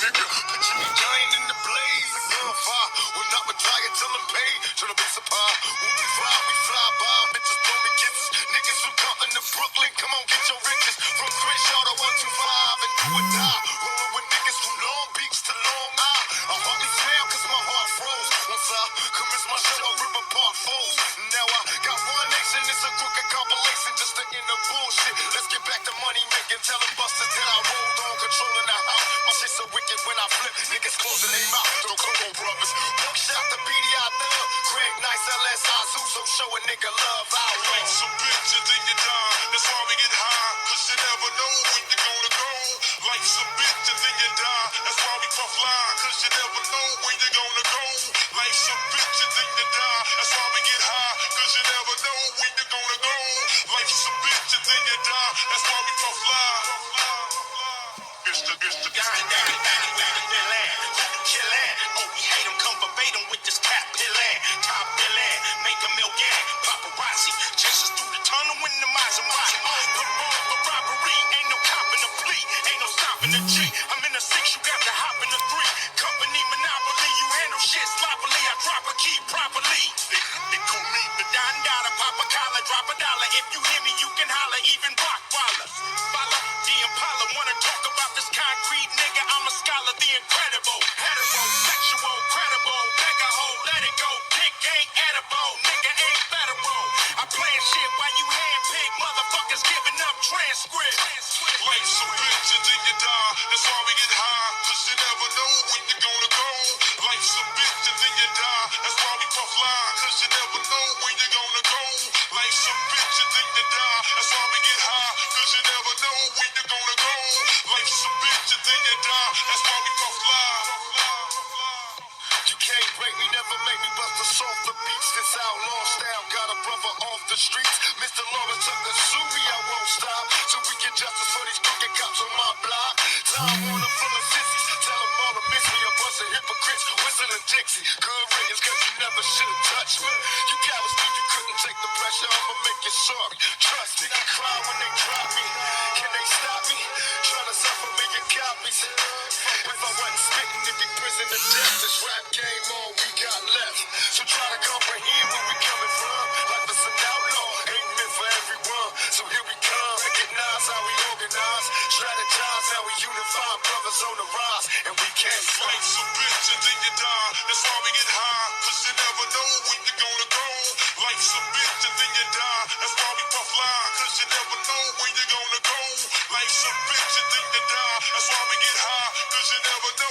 nigga. Picture me dying in the blaze. A gunfire will not retire till I'm paid. Tryna be surprised. When we fly by. Bitches blow me kisses. Niggas from Compton to Brooklyn, come on, get your riches. From Crenshaw to 125 and do or die. Rolling with niggas from Long Beach to Long Island. I hardly smell cause my heart froze. Once I commence my show, I rip apart foes. Now I got one nation, it's a crooked compilation just to end the bullshit. Let's get back to money making. Tell them busters that I rolled on, controlling the house. My shit so wicked when I flip, niggas closing their mouth. Don't Coco brothers. Buckshot the BDI thug. Craig Nice, LS Azu, so show a nigga love. I'll Like some bitches then you die. That's why we get high. Cause you never know when you're gonna go. Like some bitches then you die. That's why we puff fly. Cause you never know when you're gonna go. Like some bitches then you die. That's why we get high. Cause you never know when you're gonna go. Like some bitches then you die. That's why we puff fly. It's the Daddy with the villain. Who you killin'? Oh, we hate him. Come verbatim with this cap pillin'. Top billin'. Make a million. Paparazzi. Chase us through the tunnel in the Maserati. Parole for robbery. Ain't no cop in the plea. Ain't no stopping the G. I'm in the 6, you got to hop in the 3. Company monopoly. You handle shit sloppily. I drop a key properly. They call me the Don Dada. Pop a collar. Drop a dollar. If you hear me, you can holler. Even block wallers. Follow the Impala. Wanna talk about this concrete nigga? I'm a scholar. The incredible. Heterosexual. Credible. Beggar hoe. Let it go. Dick ain't edible. Nigga ain't federal. I plan shit while you handpick. Motherfuckers giving up transcript. like some bitches then you die. That's why we get high. Cause you never know when you're gonna go. Like some bitches then you die. That's why we puff fly. Cause you never know when you're gonna go. Like some bitches then you die. That's why we get high. Cause you never know when you're gonna go. Like some bitches then you die. That's why we puff fly. You can't break me, never make me bust the softer beats. This outlaw style got a brother off the streets. Mr. Lawrence took the sue me, I won't stop. So we get justice for these crooked cops on my block. Time on the full of sissies, tell them all to miss me. A bunch of hypocrites, whistling Dixie. Good riddance, cause you never should've touched me. You cowards knew you couldn't take the pressure, I'ma make you sorry. Trust me, cry when they drop me. Can they stop me? Trying to suffer me your copies. If I wasn't spitting, it'd be prison to death. This rap game all we got left. So try to comprehend where we coming from. Life is an outlaw, ain't meant for everyone. So here we come, recognize how we organize, strategize how we unify, brothers on the rise, and we can't fight. Like some bitches then you die. That's why we get high. Cause you never know when you're gonna go. Like some bitches then you die. That's why we puff fly. Cause you never know when you're gonna go. Like some bitches then you die. That's why we get high. Cause you never know